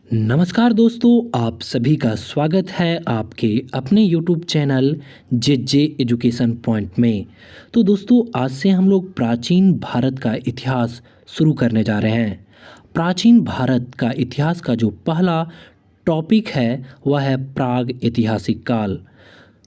नमस्कार दोस्तों, आप सभी का स्वागत है आपके अपने YouTube चैनल जे जे एजुकेशन पॉइंट में। तो दोस्तों, आज से हम लोग प्राचीन भारत का इतिहास शुरू करने जा रहे हैं। प्राचीन भारत का इतिहास का जो पहला टॉपिक है वह है प्राग ऐतिहासिक काल।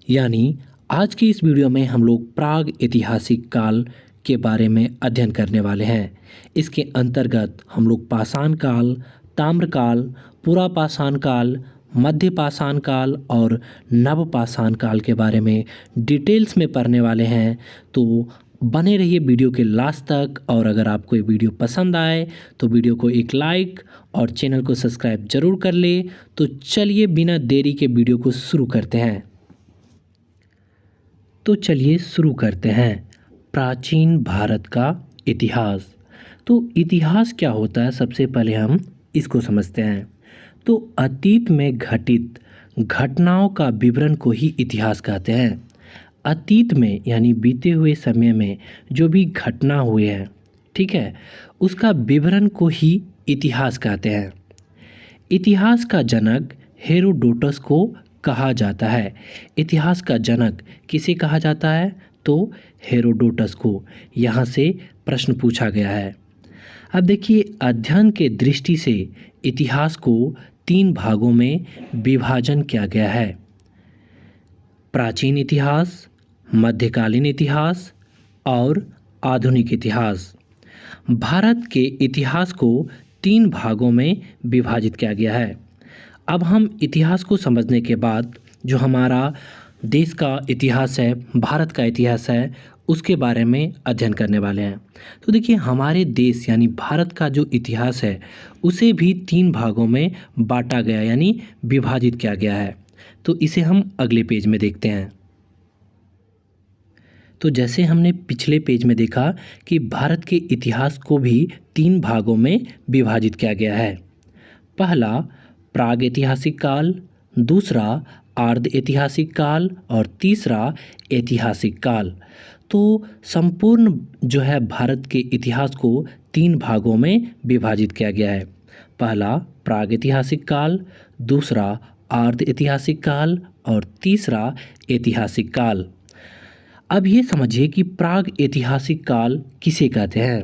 यानी आज की इस वीडियो में हम लोग प्राग ऐतिहासिक काल के बारे में अध्ययन करने वाले हैं। इसके अंतर्गत हम लोग पाषाण काल, ताम्रकाल, पुरापाषाण काल, मध्यपाषाण काल और नवपाषाण काल के बारे में डिटेल्स में पढ़ने वाले हैं। तो बने रहिए वीडियो के लास्ट तक। और अगर आपको ये वीडियो पसंद आए तो वीडियो को एक लाइक और चैनल को सब्सक्राइब जरूर कर ले। तो चलिए बिना देरी के वीडियो को शुरू करते हैं। तो चलिए शुरू करते हैं प्राचीन भारत का इतिहास। तो इतिहास क्या होता है, सबसे पहले हम इसको समझते हैं। तो अतीत में घटित घटनाओं का विवरण को ही इतिहास कहते हैं। अतीत में यानी बीते हुए समय में जो भी घटना हुए हैं, ठीक है, उसका विवरण को ही इतिहास कहते हैं। इतिहास का जनक हेरोडोटस को कहा जाता है। इतिहास का जनक किसे कहा जाता है? तो हेरोडोटस को। यहाँ से प्रश्न पूछा गया है। अब देखिए, अध्ययन के दृष्टि से इतिहास को 3 भागों में विभाजन किया गया है। प्राचीन इतिहास, मध्यकालीन इतिहास और आधुनिक इतिहास। भारत के इतिहास को 3 भागों में विभाजित किया गया है। अब हम इतिहास को समझने के बाद जो हमारा देश का इतिहास है, भारत का इतिहास है, उसके बारे में अध्ययन करने वाले हैं। तो देखिए, हमारे देश यानी भारत का जो इतिहास है उसे भी 3 भागों में बांटा गया यानी विभाजित किया गया है। तो इसे हम अगले पेज में देखते हैं। तो जैसे हमने पिछले पेज में देखा कि भारत के इतिहास को भी 3 भागों में विभाजित किया गया है। पहला प्राग ऐतिहासिक काल, दूसरा आर्ध ऐतिहासिक काल और तीसरा ऐतिहासिक काल। तो संपूर्ण जो है भारत के इतिहास को 3 भागों में विभाजित किया गया है। पहला प्राग ऐतिहासिक काल, दूसरा आर्ध ऐतिहासिक काल और तीसरा ऐतिहासिक काल। अब ये समझिए कि प्राग ऐतिहासिक काल किसे कहते हैं।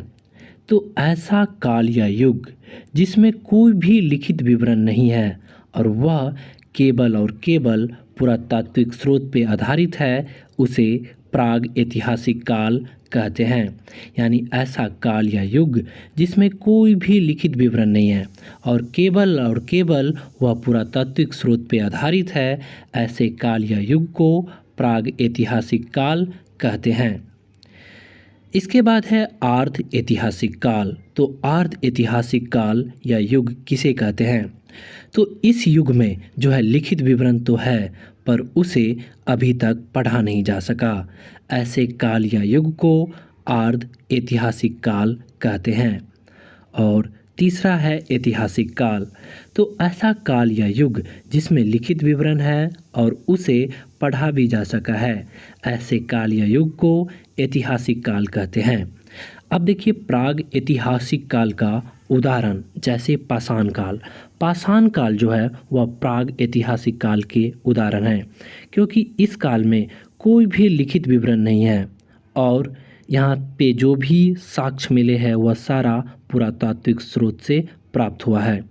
तो ऐसा काल या युग जिसमें कोई भी लिखित विवरण नहीं है और वह केवल और केवल पुरातात्विक स्रोत पर आधारित है, उसे प्राग ऐतिहासिक काल कहते हैं। यानी ऐसा काल या युग जिसमें कोई भी लिखित विवरण नहीं है और केवल वह पुरातात्विक स्रोत पर आधारित है, ऐसे काल या युग को प्राग ऐतिहासिक काल कहते हैं। इसके बाद है आर्ध ऐतिहासिक काल। तो आर्ध ऐतिहासिक काल या युग किसे कहते हैं? तो इस युग में जो है लिखित विवरण तो है पर उसे अभी तक पढ़ा नहीं जा सका। ऐसे काल या युग को आर्ध ऐतिहासिक काल कहते हैं। और तीसरा है ऐतिहासिक काल। तो ऐसा काल या युग जिसमें लिखित विवरण है और उसे पढ़ा भी जा सका है, ऐसे काल या युग को ऐतिहासिक काल कहते हैं। अब देखिए, प्राग ऐतिहासिक काल का उदाहरण जैसे पाषाण काल। पाषाण काल जो है वह प्राग ऐतिहासिक काल के उदाहरण है, क्योंकि इस काल में कोई भी लिखित विवरण नहीं है और यहाँ पे जो भी साक्ष्य मिले हैं वह सारा पुरातात्विक स्रोत से प्राप्त हुआ है।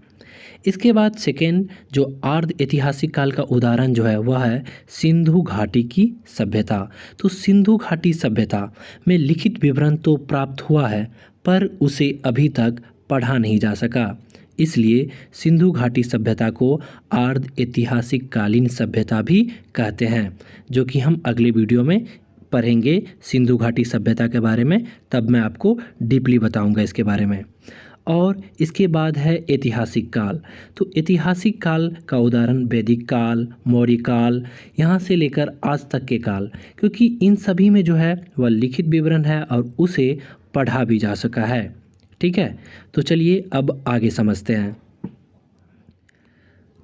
इसके बाद सेकेंड जो आर्ध ऐतिहासिक काल का उदाहरण जो है वह है सिंधु घाटी की सभ्यता। तो सिंधु घाटी सभ्यता में लिखित विवरण तो प्राप्त हुआ है पर उसे अभी तक पढ़ा नहीं जा सका, इसलिए सिंधु घाटी सभ्यता को आर्ध ऐतिहासिक कालीन सभ्यता भी कहते हैं, जो कि हम अगले वीडियो में पढ़ेंगे सिंधु घाटी सभ्यता के बारे में। तब मैं आपको डीपली बताऊंगा इसके बारे में। और इसके बाद है ऐतिहासिक काल। तो ऐतिहासिक काल का उदाहरण वैदिक काल, मौर्य काल, यहाँ से लेकर आज तक के काल, क्योंकि इन सभी में जो है वह लिखित विवरण है और उसे पढ़ा भी जा सका है। ठीक है, तो चलिए अब आगे समझते हैं।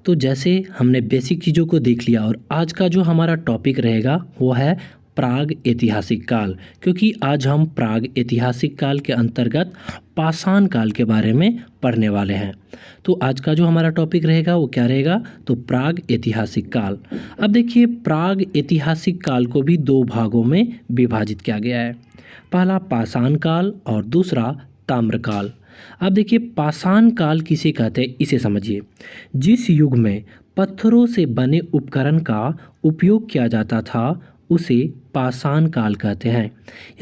तो जैसे हमने बेसिक चीज़ों को देख लिया और आज का जो हमारा टॉपिक रहेगा वो है प्राग ऐतिहासिक काल, क्योंकि आज हम प्राग ऐतिहासिक काल के अंतर्गत पाषाण काल के बारे में पढ़ने वाले हैं। तो आज का जो हमारा टॉपिक रहेगा वो क्या रहेगा, तो प्राग ऐतिहासिक काल। अब देखिए, प्राग ऐतिहासिक काल को भी दो भागों में विभाजित किया गया है। पहला पाषाण काल और दूसरा ताम्रकाल। अब देखिए, पाषाण काल किसे कहते हैं इसे समझिए। जिस युग में पत्थरों से बने उपकरण का उपयोग किया जाता था उसे पाषाण काल कहते हैं।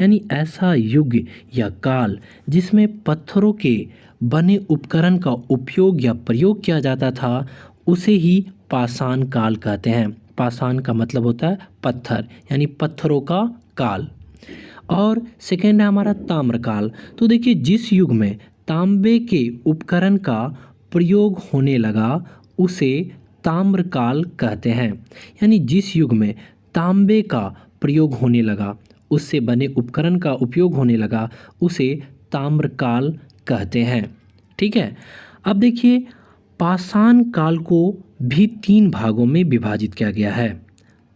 यानी ऐसा युग या काल जिसमें पत्थरों के बने उपकरण का उपयोग या प्रयोग किया जाता था उसे ही पाषाण काल कहते हैं। पाषाण का मतलब होता है पत्थर, यानी पत्थरों का काल। और सेकेंड है हमारा ताम्रकाल। तो देखिए, जिस युग में तांबे के उपकरण का प्रयोग होने लगा उसे ताम्रकाल कहते हैं। यानी जिस युग में तांबे का प्रयोग होने लगा, उससे बने उपकरण का उपयोग होने लगा, उसे ताम्रकाल कहते हैं। ठीक है। अब देखिए, पाषाण काल को भी तीन भागों में विभाजित किया गया है।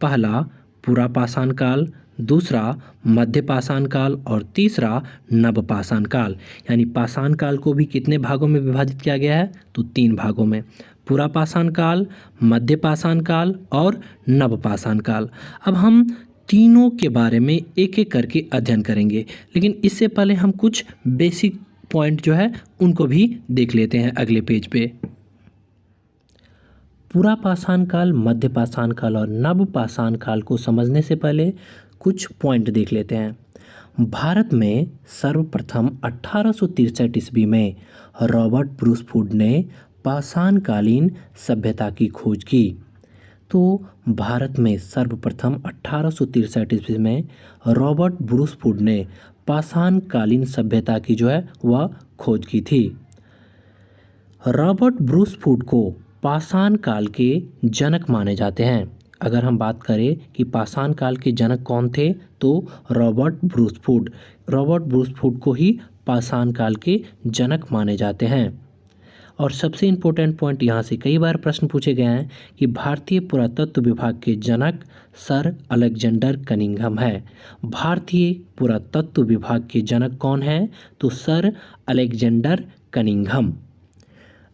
पहला पूरा पाषाण काल, दूसरा मध्य पाषाण काल और तीसरा नव पाषाण काल। यानी पाषाण काल को भी कितने भागों में विभाजित किया गया है, तो तीन भागों में। पूरा पाषाण काल, मध्य पाषाण काल और नव पाषाण काल। अब हम तीनों के बारे में एक एक करके अध्ययन करेंगे, लेकिन इससे पहले हम कुछ बेसिक पॉइंट जो है उनको भी देख लेते हैं अगले पेज पे। पूरा पाषाण काल, मध्य पाषाण काल और नव पाषाण काल को समझने से पहले कुछ पॉइंट देख लेते हैं। भारत में सर्वप्रथम 1863 ईस्वी में रॉबर्ट ब्रूसफुट ने पाषाणकालीन सभ्यता की खोज की। तो भारत में सर्वप्रथम 1863 ईस्वी में रॉबर्ट ब्रूसफुट ने पाषाणकालीन सभ्यता की जो है वह खोज की थी। रॉबर्ट ब्रूसफुट को पाषाण काल के जनक माने जाते हैं। अगर हम बात करें कि पाषाण काल के जनक कौन थे, तो रॉबर्ट ब्रूसफुट को ही पाषाण काल के जनक माने जाते हैं। और सबसे इम्पोर्टेंट पॉइंट यहाँ से कई बार प्रश्न पूछे गए हैं कि भारतीय पुरातत्व विभाग के जनक सर अलेक्जेंडर कनिंघम है। भारतीय पुरातत्व विभाग के जनक कौन है, तो सर अलेक्जेंडर कनिंघम।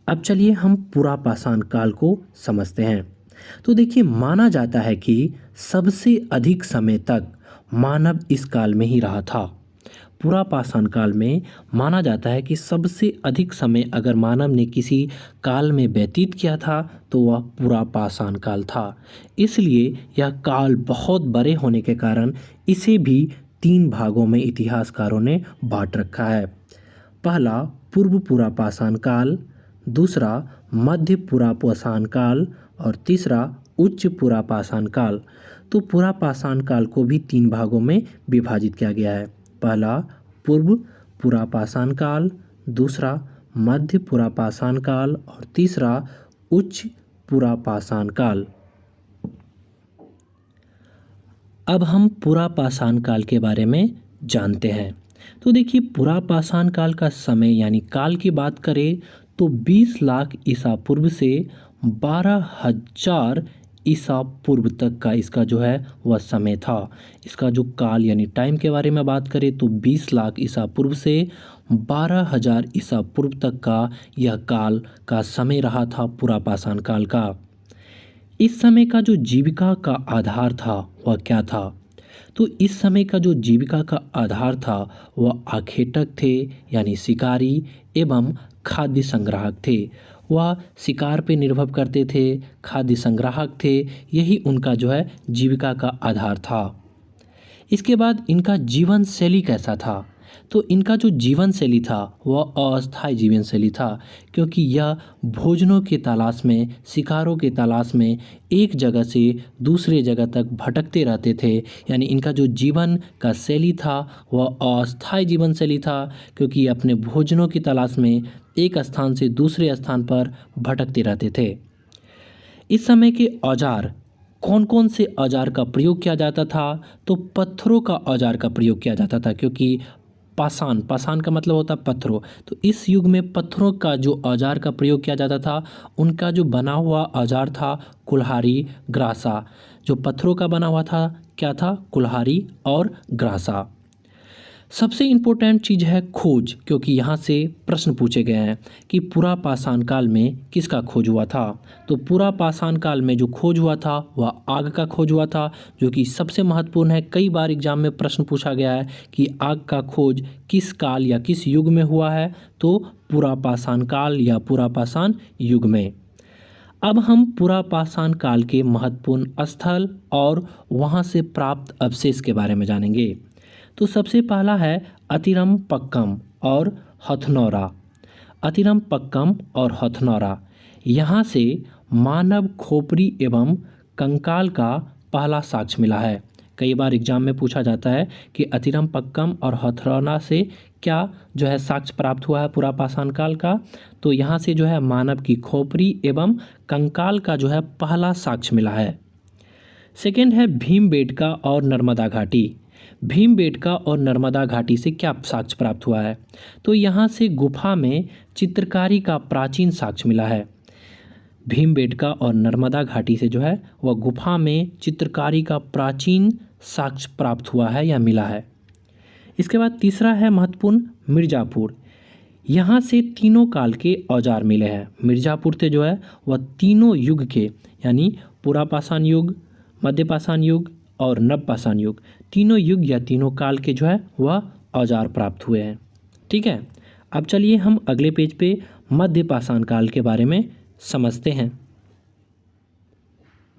अब चलिए हम पूरा पाषाण काल को समझते हैं। तो देखिए, माना जाता है कि सबसे अधिक समय तक मानव इस काल में ही रहा था। पूरा पाषाण काल में माना जाता है कि सबसे अधिक समय अगर मानव ने किसी काल में व्यतीत किया था तो वह पूरा पाषाण काल था। इसलिए यह काल बहुत बड़े होने के कारण इसे भी तीन भागों में इतिहासकारों ने बांट रखा है। पहला पूर्व पूरा पाषाण काल, दूसरा मध्य पूरा पाषाण काल और तीसरा उच्च पूरा पाषाण काल। तो पूरा पाषाण काल को भी तीन भागों में विभाजित किया गया है। पहला पूर्व पूरा पाषाण काल, दूसरा मध्य पूरा पाषाण काल और तीसरा उच्च पूरा पाषाण काल। अब हम पूरा पाषाण काल के बारे में जानते हैं। तो देखिए, पूरा पाषाण काल का समय यानी काल की बात करें तो 20 लाख ईसा पूर्व से 12,000 ईसा पूर्व तक का इसका जो है वह समय था। इसका जो काल यानी टाइम के बारे में बात करें तो 20 लाख ईसा पूर्व से 12,000 ईसा पूर्व तक का यह काल का समय रहा था पूरा पाषाण काल का। इस समय का जो जीविका का आधार था वह क्या था, तो इस समय का जो जीविका का आधार था वह आखेटक थे, यानी शिकारी एवं खाद्य संग्राहक थे। वह शिकार पे निर्भर करते थे, खाद्य संग्राहक थे, यही उनका जो है जीविका का आधार था। इसके बाद इनका जीवन शैली कैसा था, तो इनका जो जीवन शैली था वह अस्थायी जीवन शैली था, क्योंकि यह भोजनों के तलाश में, शिकारों के तलाश में एक जगह से दूसरे जगह तक भटकते रहते थे। यानी इनका जो जीवन का शैली था वह अस्थायी जीवन शैली था, क्योंकि ये अपने भोजनों की तलाश में एक स्थान से दूसरे स्थान पर भटकते रहते थे। इस समय के औजार, कौन कौन से औजार का प्रयोग किया जाता था, तो पत्थरों का औजार का प्रयोग किया जाता था, क्योंकि पाषाण का मतलब होता है पत्थरों। तो इस युग में पत्थरों का जो औजार का प्रयोग किया जाता था, उनका जो बना हुआ औजार था कुल्हाड़ी, ग्रासा। जो पत्थरों का बना हुआ था क्या था? कुल्हाड़ी और ग्रासा। सबसे इम्पोर्टेंट चीज़ है खोज, क्योंकि यहाँ से प्रश्न पूछे गए हैं कि पूरा पाषाण काल में किसका खोज हुआ था। तो पूरा पाषाण काल में जो खोज हुआ था वह आग का खोज हुआ था, जो कि सबसे महत्वपूर्ण है। कई बार एग्जाम में प्रश्न पूछा गया है कि आग का खोज किस काल या किस युग में हुआ है, तो पूरा पाषाण काल या पूरा पाषाण युग में। अब हम पूरा पाषाण काल के महत्वपूर्ण स्थल और वहाँ से प्राप्त अवशेष के बारे में जानेंगे। तो सबसे पहला है अतिरमपक्कम और हथनौरा। अतिरमपक्कम और हथनौरा, यहाँ से मानव खोपड़ी एवं कंकाल का पहला साक्ष्य मिला है। कई बार एग्जाम में पूछा जाता है कि अतिरमपक्कम और हथनौरा से क्या जो है साक्ष्य प्राप्त हुआ है पूरा पाषाण काल का। तो यहाँ से जो है मानव की खोपड़ी एवं कंकाल का जो है पहला साक्ष्य मिला है। सेकेंड है भीमबेटका और नर्मदा घाटी। भीमबेटका और नर्मदा घाटी से क्या साक्ष्य प्राप्त हुआ है? तो यहाँ से गुफा में चित्रकारी का प्राचीन साक्ष्य मिला है। भीमबेटका और नर्मदा घाटी से जो है वह गुफा में चित्रकारी का प्राचीन साक्ष्य प्राप्त हुआ है या मिला है। इसके बाद तीसरा है महत्वपूर्ण मिर्ज़ापुर। यहाँ से तीनों काल के औजार मिले हैं। मिर्ज़ापुर से जो है वह तीनों युग के, यानी पूरा पाषाण युग, मध्य पाषाण युग और नवपाषाण युग, तीनों युग या तीनों काल के जो है वह औजार प्राप्त हुए हैं। ठीक है, अब चलिए हम अगले पेज पे मध्य पाषाण काल के बारे में समझते हैं।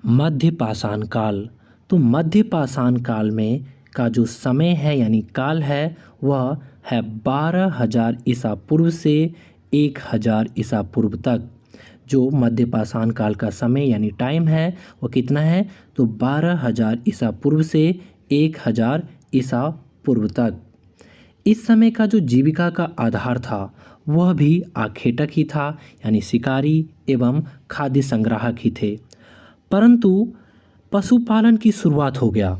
मध्य पाषाण काल, तो मध्य पाषाण काल में का जो समय है यानी काल है वह है 12,000 ईसा पूर्व से 1,000 ईसा पूर्व तक। जो मध्य पाषाण काल का समय यानी टाइम है वो कितना है? तो 12,000 ईसा पूर्व से 1,000 ईसा पूर्व तक। इस समय का जो जीविका का आधार था वह भी आखेटक ही था, यानी शिकारी एवं खाद्य संग्राहक ही थे। परंतु पशुपालन की शुरुआत हो गया।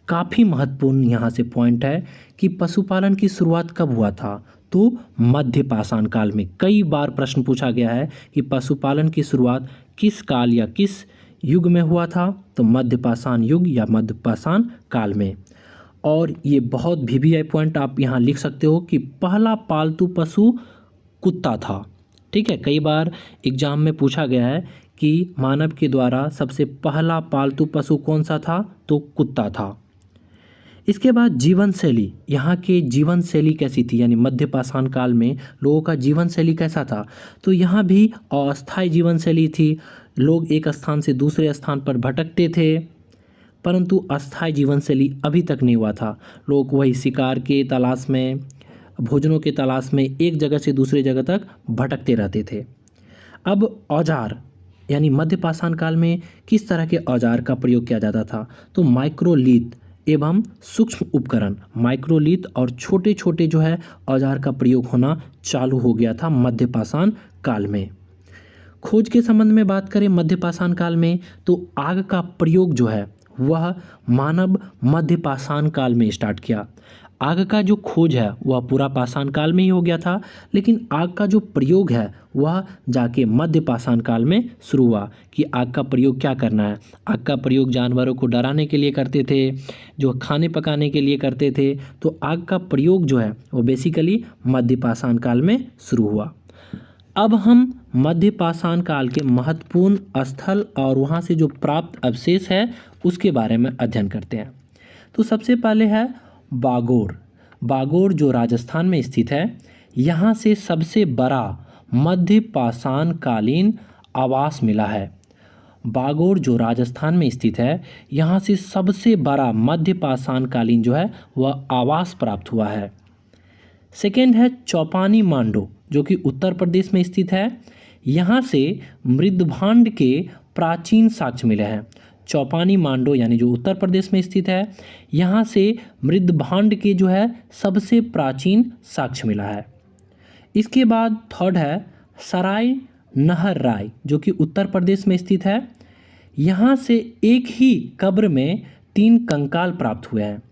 काफ़ी महत्वपूर्ण यहाँ से पॉइंट है कि पशुपालन की शुरुआत कब हुआ था? तो मध्य पाषाण काल में। कई बार प्रश्न पूछा गया है कि पशुपालन की शुरुआत किस काल या किस युग में हुआ था? तो मध्य पाषाण युग या मध्य पाषाण काल में। और ये बहुत VVI पॉइंट आप यहाँ लिख सकते हो कि पहला पालतू पशु कुत्ता था। ठीक है, कई बार एग्जाम में पूछा गया है कि मानव के द्वारा सबसे पहला पालतू पशु कौन सा था? तो कुत्ता था। इसके बाद जीवन शैली, यहाँ के जीवन शैली कैसी थी, यानी मध्य पाषाण काल में लोगों का जीवन शैली कैसा था? तो यहाँ भी अस्थायी जीवन शैली थी। लोग एक स्थान से दूसरे स्थान पर भटकते थे, परंतु अस्थायी जीवन शैली अभी तक नहीं हुआ था। लोग वही शिकार के तलाश में, भोजनों के तलाश में एक जगह से दूसरे जगह तक भटकते रहते थे। अब औजार, यानी मध्य पाषाण काल में किस तरह के औजार का प्रयोग किया जाता था? तो माइक्रोलीथ एवं सूक्ष्म उपकरण, माइक्रोलीथ और छोटे छोटे जो है औजार का प्रयोग होना चालू हो गया था मध्य पाषाण काल में। खोज के संबंध में बात करें मध्य पाषाण काल में, तो आग का प्रयोग जो है वह मानव मध्य पाषाण काल में स्टार्ट किया। आग का जो खोज है वह पूरा पाषाण काल में ही हो गया था, लेकिन आग का जो प्रयोग है वह जाके मध्य पाषाण काल में शुरू हुआ कि आग का प्रयोग क्या करना है। आग का प्रयोग जानवरों को डराने के लिए करते थे, जो खाने पकाने के लिए करते थे। तो आग का प्रयोग जो है वो बेसिकली मध्य पाषाण काल में शुरू हुआ। अब हम मध्य पाषाण काल के महत्वपूर्ण स्थल और वहाँ से जो प्राप्त अवशेष है उसके बारे में अध्ययन करते हैं। तो सबसे पहले है बागोर। बागोर जो राजस्थान में स्थित है, यहाँ से सबसे बड़ा मध्य पाषाण कालीन आवास मिला है। बागोर जो राजस्थान में स्थित है, यहाँ से सबसे बड़ा मध्य पाषाण कालीन जो है वह आवास प्राप्त हुआ है। सेकेंड है चौपानी मांडो, जो कि उत्तर प्रदेश में स्थित है। यहाँ से मृदभांड के प्राचीन साक्ष्य मिले हैं। चौपानी मांडो यानी जो उत्तर प्रदेश में स्थित है, यहाँ से मृदभांड के जो है सबसे प्राचीन साक्ष्य मिला है। इसके बाद थर्ड है सराय नहर राय, जो कि उत्तर प्रदेश में स्थित है। यहाँ से एक ही कब्र में 3 कंकाल प्राप्त हुए हैं।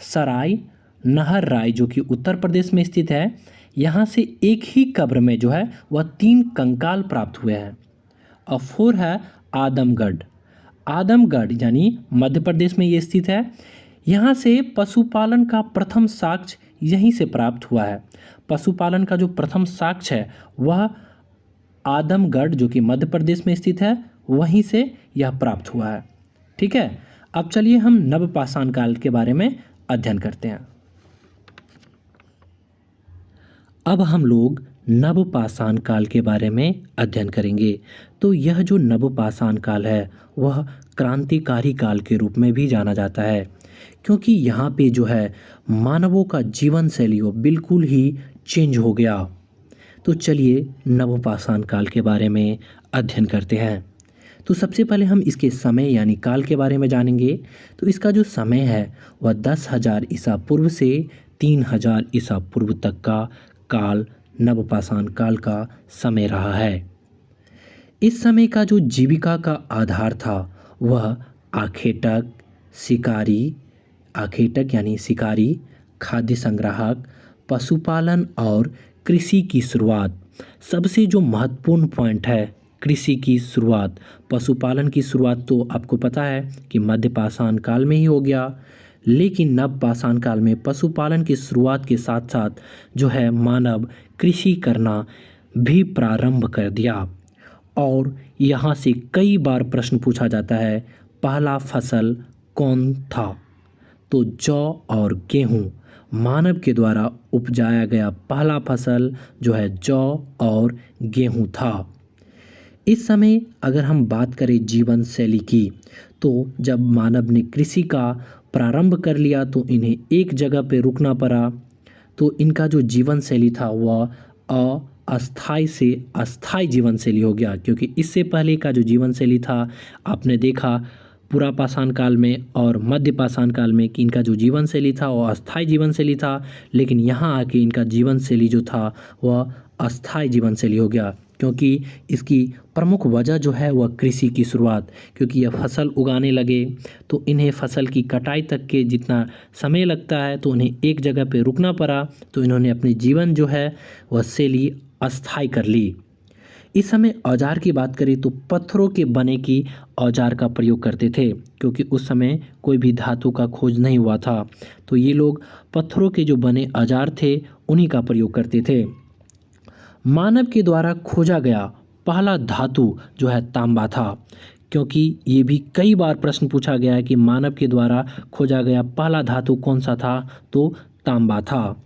सराय नहर राय जो कि उत्तर प्रदेश में स्थित है, यहाँ से एक ही कब्र में जो है वह 3 कंकाल प्राप्त हुए हैं। और 4 है आदमगढ़। आदमगढ़ यानी मध्य प्रदेश में ये स्थित है। यहाँ से पशुपालन का प्रथम साक्ष्य यहीं से प्राप्त हुआ है। पशुपालन का जो प्रथम साक्ष्य है वह आदमगढ़ जो कि मध्य प्रदेश में स्थित है वहीं से यह प्राप्त हुआ है। ठीक है, अब चलिए हम नवपाषाण काल के बारे में अध्ययन करते हैं। अब हम लोग नवपाषाण काल के बारे में अध्ययन करेंगे। तो यह जो नवपाषाण काल है वह क्रांतिकारी काल के रूप में भी जाना जाता है, क्योंकि यहाँ पे जो है मानवों का जीवन शैली बिल्कुल ही चेंज हो गया। तो चलिए नवपाषाण काल के बारे में अध्ययन करते हैं। तो सबसे पहले हम इसके समय यानी काल के बारे में जानेंगे। तो इसका जो समय है वह 10,000 ईसा पूर्व से 3,000 ईसा पूर्व तक का काल नवपाषाण काल का समय रहा है। इस समय का जो जीविका का आधार था वह आखेटक यानी शिकारी, खाद्य संग्राहक, पशुपालन और कृषि की शुरुआत। सबसे जो महत्वपूर्ण पॉइंट है कृषि की शुरुआत, पशुपालन की शुरुआत तो आपको पता है कि मध्यपाषाण काल में ही हो गया, लेकिन नवपाषाण काल में पशुपालन की शुरुआत के साथ साथ जो है मानव कृषि करना भी प्रारंभ कर दिया। और यहाँ से कई बार प्रश्न पूछा जाता है, पहला फसल कौन था? तो जौ और गेहूँ, मानव के द्वारा उपजाया गया पहला फसल जो है जौ और गेहूँ था। इस समय अगर हम बात करें जीवन शैली की, तो जब मानव ने कृषि का प्रारंभ कर लिया तो इन्हें एक जगह पे रुकना पड़ा। तो इनका जो जीवन शैली था वह अस्थाई से अस्थाई जीवन शैली हो गया, क्योंकि इससे पहले का जो जीवन शैली था आपने देखा पूरा पाषाण काल में और मध्य पाषाण काल में कि इनका जो जीवन शैली था वह अस्थाई जीवन शैली था, लेकिन यहाँ आके इनका जीवन शैली जो था वह अस्थाई जीवन शैली हो गया, क्योंकि इसकी प्रमुख वजह जो है वह कृषि की शुरुआत। क्योंकि यह फसल उगाने लगे तो इन्हें फसल की कटाई तक के जितना समय लगता है तो उन्हें एक जगह पे रुकना पड़ा, तो इन्होंने अपने जीवन जो है वह शैली अस्थाई कर ली। इस समय औजार की बात करें तो पत्थरों के बने की औजार का प्रयोग करते थे, क्योंकि उस समय कोई भी धातु का खोज नहीं हुआ था, तो ये लोग पत्थरों के जो बने औजार थे उन्हीं का प्रयोग करते थे। मानव के द्वारा खोजा गया पहला धातु जो है तांबा था, क्योंकि ये भी कई बार प्रश्न पूछा गया है कि मानव के द्वारा खोजा गया पहला धातु कौन सा था, तो तांबा था।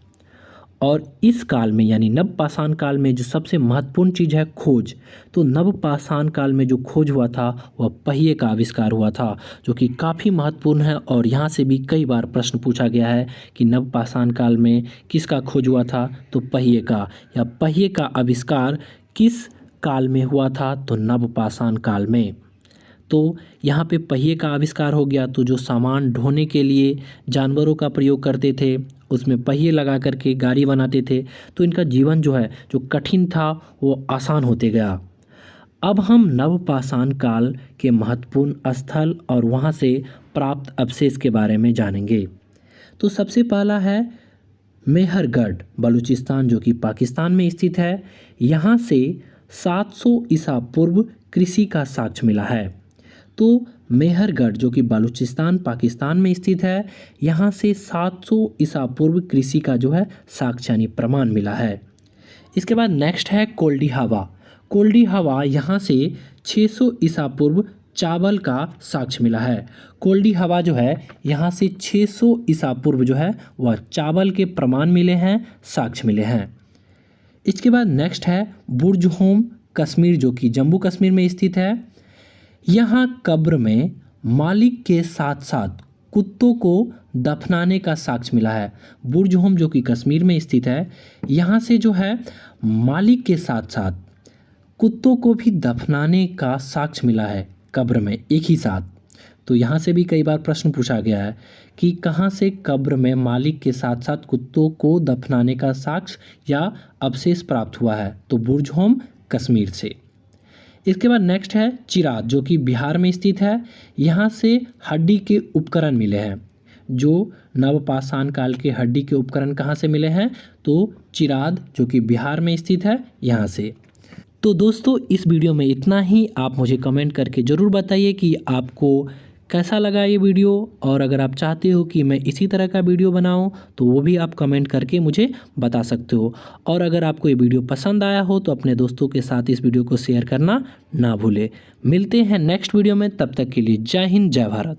और इस काल में यानी नवपाषाण काल में जो सबसे महत्वपूर्ण चीज़ है खोज, तो नवपाषाण काल में जो खोज हुआ था वह पहिए का आविष्कार हुआ था, जो कि काफ़ी महत्वपूर्ण है। और यहाँ से भी कई बार प्रश्न पूछा गया है कि नवपाषाण काल में किसका खोज हुआ था, तो पहिए का, या पहिए का आविष्कार किस काल में हुआ था, तो नवपाषाण काल में। तो यहाँ पे पहिए का आविष्कार हो गया, तो जो सामान ढोने के लिए जानवरों का प्रयोग करते थे उसमें पहिए लगा करके गाड़ी बनाते थे, तो इनका जीवन जो है जो कठिन था वो आसान होते गया। अब हम नवपाषाण काल के महत्वपूर्ण स्थल और वहाँ से प्राप्त अवशेष के बारे में जानेंगे। तो सबसे पहला है मेहरगढ़ बलूचिस्तान, जो कि पाकिस्तान में स्थित है। यहाँ से 700 ईसा पूर्व कृषि का साक्ष्य मिला है। तो मेहरगढ़ जो कि बलूचिस्तान पाकिस्तान में स्थित है, यहाँ से 700 ईसा पूर्व कृषि का जो है साक्ष्य यानी प्रमाण मिला है। इसके बाद नेक्स्ट है कोल्डी हवा, यहाँ से 600 ईसा पूर्व चावल का साक्ष्य मिला है। कोल्डी हवा जो है यहाँ से 600 ईसा पूर्व जो है वह चावल के प्रमाण मिले हैं, साक्ष्य मिले हैं। इसके बाद नेक्स्ट है बुर्जहोम कश्मीर, जो कि जम्मू कश्मीर में स्थित है। यहाँ कब्र में मालिक के साथ साथ कुत्तों को दफनाने का साक्ष्य मिला है। बुर्जहोम जो कि कश्मीर में स्थित है, यहाँ से जो है मालिक के साथ साथ कुत्तों को भी दफनाने का साक्ष्य मिला है कब्र में एक ही साथ। तो यहाँ से भी कई बार प्रश्न पूछा गया है कि कहाँ से कब्र में मालिक के साथ साथ कुत्तों को दफनाने का साक्ष्य या अवशेष प्राप्त हुआ है, तो बुर्जहोम कश्मीर से। इसके बाद नेक्स्ट है चिराद, जो कि बिहार में स्थित है। यहाँ से हड्डी के उपकरण मिले हैं। जो नवपाषाण काल के हड्डी के उपकरण कहाँ से मिले हैं, तो चिराद जो कि बिहार में स्थित है यहाँ से। तो दोस्तों इस वीडियो में इतना ही। आप मुझे कमेंट करके ज़रूर बताइए कि आपको कैसा लगा ये वीडियो, और अगर आप चाहते हो कि मैं इसी तरह का वीडियो बनाऊं तो वो भी आप कमेंट करके मुझे बता सकते हो। और अगर आपको ये वीडियो पसंद आया हो तो अपने दोस्तों के साथ इस वीडियो को शेयर करना ना भूलें। मिलते हैं नेक्स्ट वीडियो में, तब तक के लिए जय हिंद जय भारत।